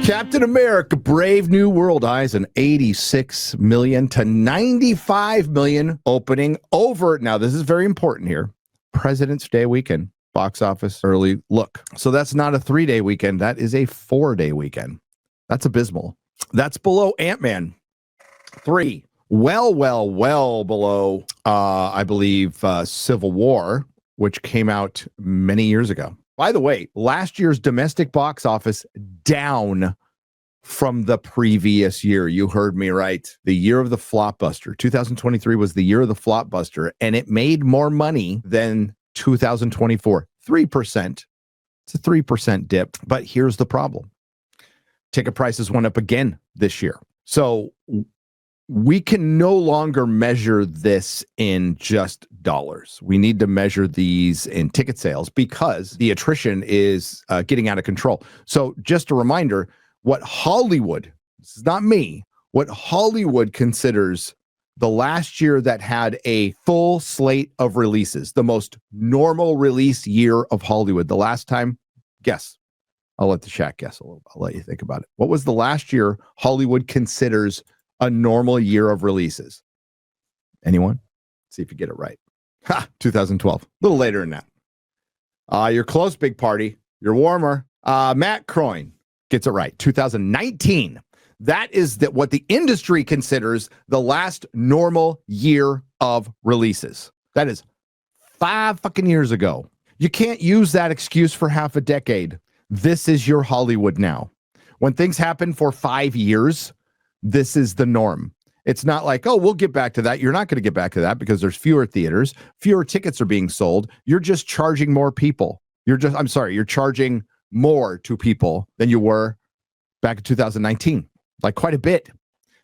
Captain America, Brave New World eyes an 86 million to 95 million opening over. Now, this is very important here. President's Day weekend, box office early look. So that's not a 3-day weekend. That is a 4-day weekend. That's abysmal. That's below Ant-Man 3. Well below, I believe, Civil War, which came out many years ago. By the way, last year's domestic box office down from the previous year. You heard me right. The year of the flopbuster. 2023 was the year of the flopbuster, and it made more money than 2024. 3%. It's a 3% dip. But here's the problem. Ticket prices went up again this year. So we can no longer measure this in just dollars. We need to measure these in ticket sales because the attrition is getting out of control. So just a reminder, what Hollywood, this is not me, what Hollywood considers the last year that had a full slate of releases, the most normal release year of Hollywood. The last time, guess. I'll let the chat guess a little. I'll let you think about it. What was the last year Hollywood considers a normal year of releases? Anyone? See if you get it right. 2012. A little later than that. You're close, big party. You're warmer. Matt Croyne gets it right. 2019. That is what the industry considers the last normal year of releases. That is 5 fucking years ago. You can't use that excuse for half a decade. This is your Hollywood now. When things happen for 5 years, this is the norm. It's not like, oh, we'll get back to that. You're not going to get back to that because there's fewer theaters, fewer tickets are being sold. You're just charging more people. You're charging more to people than you were back in 2019, like quite a bit.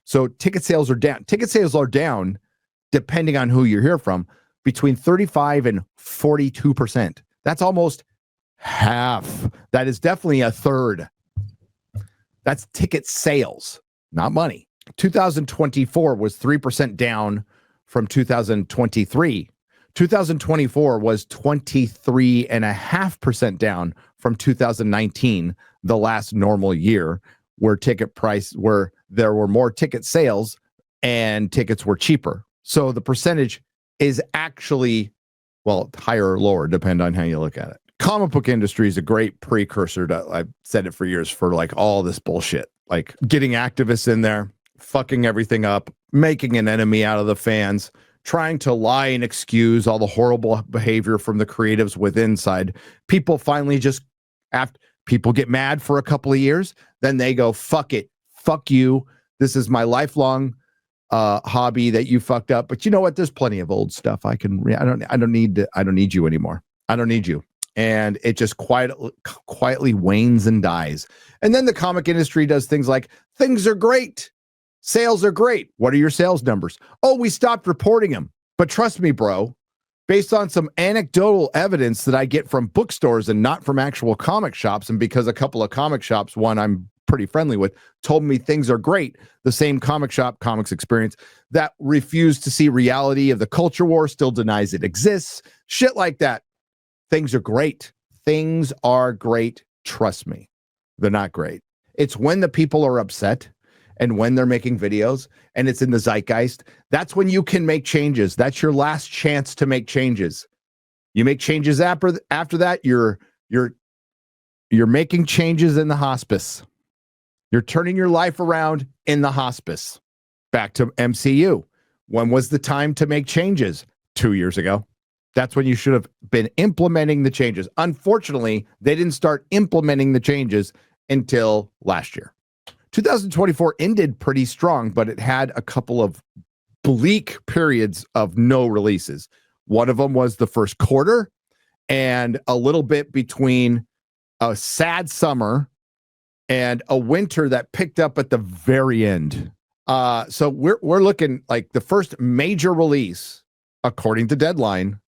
So ticket sales are down. Ticket sales are down, depending on who you hear from, between 35 and 42%. That's almost half. That is definitely a third. That's ticket sales, not money. 2024 was 3% down from 2023. 2024 was 23.5% down from 2019, the last normal year where there were more ticket sales and tickets were cheaper. So the percentage is actually, well, higher or lower, depending on how you look at it. Comic book industry is a great precursor to, I've said it for years, for like all this bullshit, like getting activists in there, fucking everything up, making an enemy out of the fans, trying to lie and excuse all the horrible behavior from the creatives with inside. People finally just, after people get mad for a couple of years, then they go, fuck it, fuck you. This is my lifelong hobby that you fucked up. But you know what? There's plenty of old stuff. I don't need you anymore. I don't need you. And it just quietly wanes and dies. And then the comic industry does things like, things are great. Sales are great. What are your sales numbers? Oh, we stopped reporting them. But trust me, bro, based on some anecdotal evidence that I get from bookstores and not from actual comic shops, and because a couple of comic shops, one I'm pretty friendly with, told me things are great, the same comic shop, Comics Experience, that refused to see reality of the culture war, still denies it exists, shit like that. Things are great. Things are great. Trust me, they're not great. It's when the people are upset and when they're making videos and it's in the zeitgeist, that's when you can make changes. That's your last chance to make changes. You make changes after that, you're making changes in the hospice. You're turning your life around in the hospice. Back to MCU. When was the time to make changes? 2 years ago. That's when you should have been implementing the changes. Unfortunately, they didn't start implementing the changes until last year. 2024 ended pretty strong, but it had a couple of bleak periods of no releases. One of them was the first quarter and a little bit between a sad summer and a winter that picked up at the very end. So we're looking like the first major release, according to Deadline,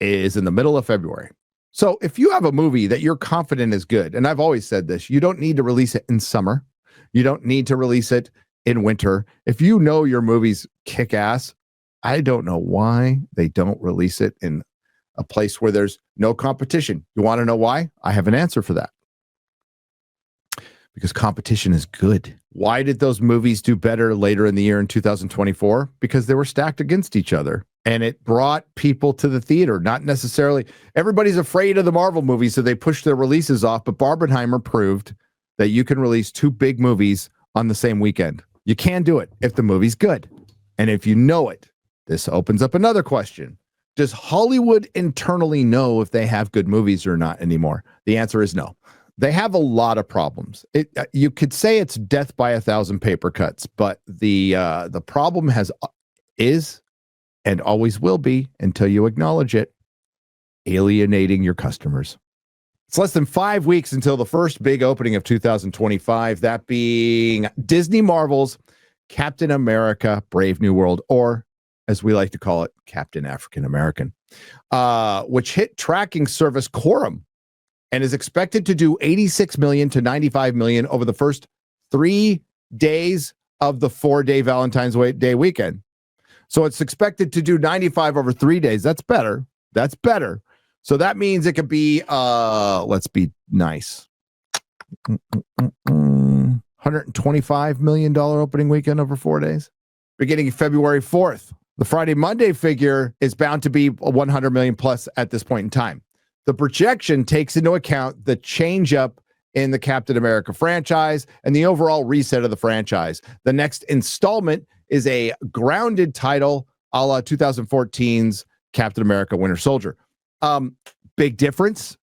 is in the middle of February. So if you have a movie that you're confident is good, and I've always said this, you don't need to release it in summer. You don't need to release it in winter. If you know your movie's kick ass, I don't know why they don't release it in a place where there's no competition. You want to know why? I have an answer for that. Because competition is good. Why did those movies do better later in the year in 2024? Because they were stacked against each other. And it brought people to the theater, not necessarily. Everybody's afraid of the Marvel movies, so they push their releases off. But Barbenheimer proved that you can release 2 big movies on the same weekend. You can do it if the movie's good. And if you know it, this opens up another question. Does Hollywood internally know if they have good movies or not anymore? The answer is no. They have a lot of problems. You could say it's death by 1,000 paper cuts, but the problem is and always will be, until you acknowledge it, alienating your customers. It's less than 5 weeks until the first big opening of 2025, that being Disney Marvel's Captain America: Brave New World, or as we like to call it, Captain African American, which hit tracking service Quorum and is expected to do 86 million to 95 million over the first 3 days of the 4-day Valentine's Day weekend. So it's expected to do 95 over 3 days. That's better. That's better. So that means it could be, let's be nice, $125 million opening weekend over 4 days, beginning February 4th. The Friday, Monday figure is bound to be 100 million plus at this point in time. The projection takes into account the change up in the Captain America franchise and the overall reset of the franchise. The next installment is a grounded title a la 2014's Captain America: Winter Soldier. Big difference.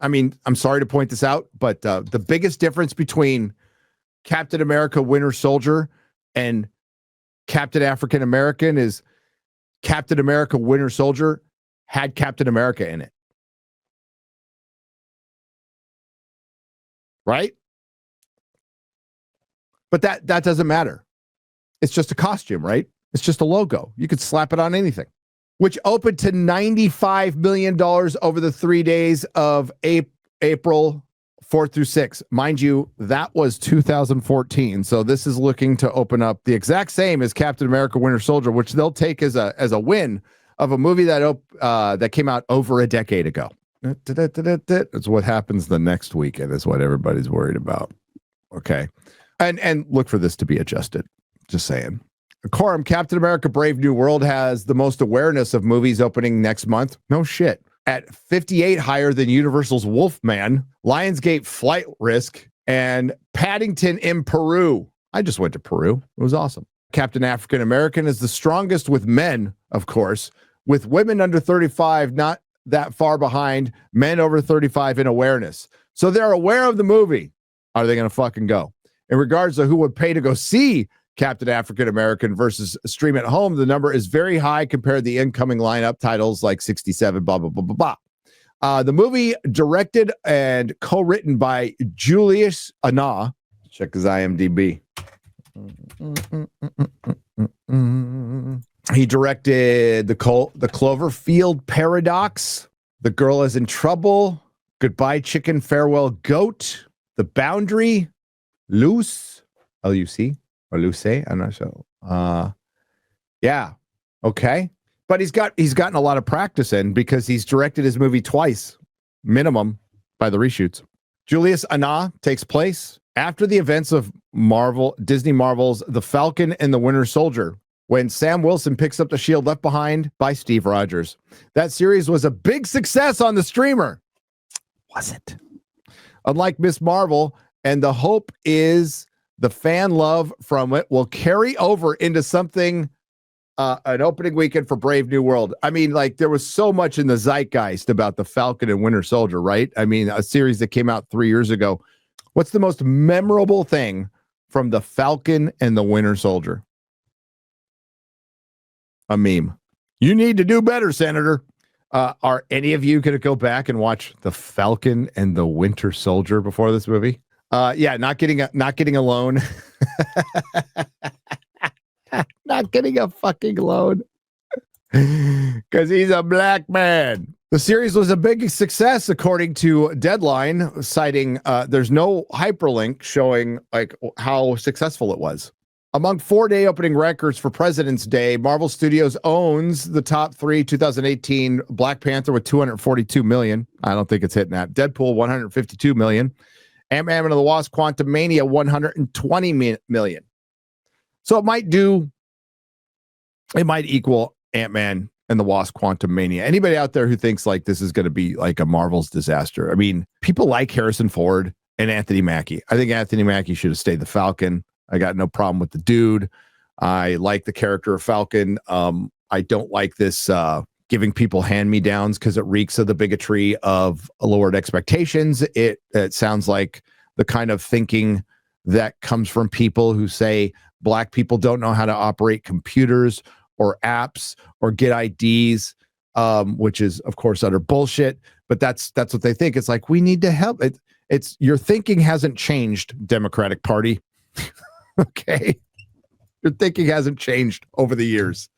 I mean, I'm sorry to point this out, but the biggest difference between Captain America: Winter Soldier and Captain African American is Captain America: Winter Soldier had Captain America in it. Right? But that doesn't matter. It's just a costume, right? It's just a logo. You could slap it on anything. Which opened to $95 million over the 3 days of April 4th through 6th. Mind you, that was 2014. So this is looking to open up the exact same as Captain America: Winter Soldier, which they'll take as a win of a movie that came out over a decade ago. That's what happens the next weekend is what everybody's worried about. Okay. And look for this to be adjusted. Just saying. Quorum, Captain America: Brave New World has the most awareness of movies opening next month. No shit. At 58, higher than Universal's Wolfman, Lionsgate: Flight Risk, and Paddington in Peru. I just went to Peru. It was awesome. Captain African American is the strongest with men, of course, with women under 35 not that far behind men over 35 in awareness. So they're aware of the movie. Are they going to fucking go? In regards to who would pay to go see Captain African American versus stream at home, the number is very high compared to the incoming lineup titles like 67, blah, blah, blah, blah, blah. The movie directed and co-written by Julius Anna. Check his IMDb. He directed the Cloverfield Paradox, The Girl Is in Trouble, Goodbye Chicken, Farewell Goat, The Boundary, Luce, L-U-C, or Luce, I'm not sure. Yeah, okay. But he's gotten a lot of practice in because he's directed his movie twice, minimum, by the reshoots. Julius Anna takes place after the events of Disney Marvel's The Falcon and the Winter Soldier, when Sam Wilson picks up the shield left behind by Steve Rogers. That series was a big success on the streamer. Was it? Unlike Miss Marvel, and the hope is the fan love from it will carry over into something, an opening weekend for Brave New World. I mean, like, there was so much in the zeitgeist about the Falcon and Winter Soldier, right? I mean, a series that came out 3 years ago. What's the most memorable thing from the Falcon and the Winter Soldier? A meme. You need to do better, Senator. Are any of you going to go back and watch the Falcon and the Winter Soldier before this movie? Yeah, not getting a loan. Not getting a fucking loan because he's a black man. The series was a big success, according to Deadline, citing there's no hyperlink showing like how successful it was. Among 4-day opening records for President's Day, Marvel Studios owns the top 3. 2018, Black Panther with 242 million. I don't think it's hitting that. Deadpool, 152 million. Ant-Man and the Wasp: Quantumania, 120 million. So it might equal Ant-Man and the Wasp: Quantumania. Anybody out there who thinks like this is going to be like a Marvel's disaster? I mean, people like Harrison Ford and Anthony Mackie. I think Anthony Mackie should have stayed the Falcon. I got no problem with the dude. I like the character of Falcon. I don't like this giving people hand-me-downs because it reeks of the bigotry of lowered expectations. It sounds like the kind of thinking that comes from people who say Black people don't know how to operate computers or apps or get IDs, which is, of course, utter bullshit. But that's what they think. It's like, we need to help. It's your thinking hasn't changed, Democratic Party. Okay. Your thinking hasn't changed over the years.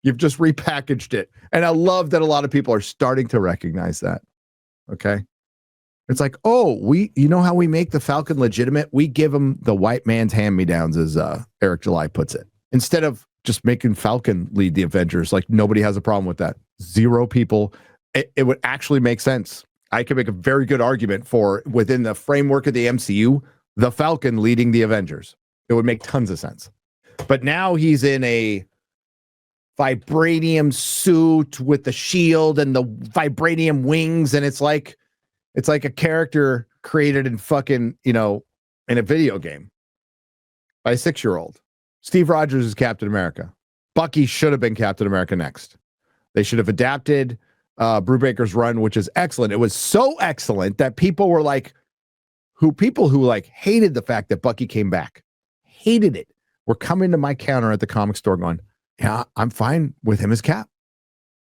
You've just repackaged it. And I love that a lot of people are starting to recognize that. Okay. It's like, oh, you know how we make the Falcon legitimate? We give them the white man's hand-me-downs, as Eric July puts it. Instead of just making Falcon lead the Avengers, like nobody has a problem with that. 0 people. It would actually make sense. I could make a very good argument for, within the framework of the MCU, the Falcon leading the Avengers. It would make tons of sense. But now he's in a vibranium suit with the shield and the vibranium wings, and it's like a character created in fucking, in a video game by a 6-year-old. Steve Rogers is Captain America. Bucky should have been Captain America next. They should have adapted Brubaker's run, which is excellent. It was so excellent that people were like, people who hated the fact that Bucky came back, hated it, were coming to my counter at the comic store going, yeah, I'm fine with him as Cap.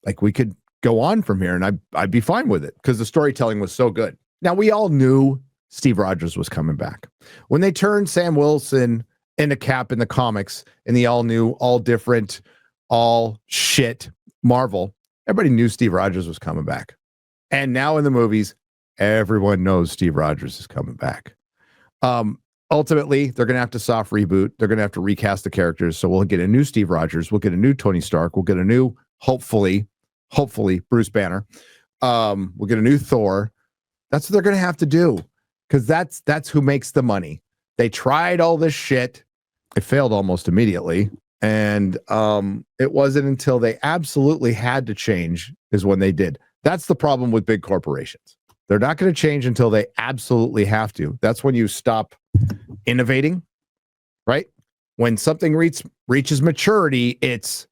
Like, we could go on from here and I'd be fine with it because the storytelling was so good. Now, we all knew Steve Rogers was coming back. When they turned Sam Wilson into Cap in the comics in the all new, all different, all shit Marvel, everybody knew Steve Rogers was coming back. And now in the movies, everyone knows Steve Rogers is coming back. Ultimately, they're going to have to soft reboot. They're going to have to recast the characters. So we'll get a new Steve Rogers. We'll get a new Tony Stark. We'll get a new, hopefully, Bruce Banner. We'll get a new Thor. That's what they're going to have to do because that's who makes the money. They tried all this shit. It failed almost immediately. And it wasn't until they absolutely had to change is when they did. That's the problem with big corporations. They're not going to change until they absolutely have to. That's when you stop innovating, right? When something reaches maturity, it's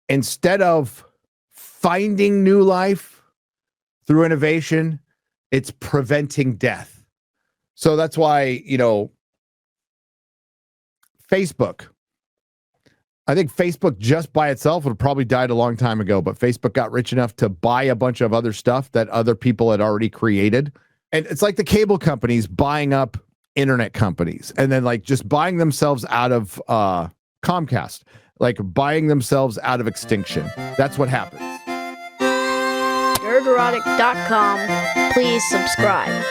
instead of finding new life through innovation, it's preventing death. So that's why, Facebook. I think Facebook just by itself would have probably died a long time ago, but Facebook got rich enough to buy a bunch of other stuff that other people had already created. And it's like the cable companies buying up internet companies and then just buying themselves out of Comcast, buying themselves out of extinction. That's what happens. Nerdrotic.com. Please subscribe.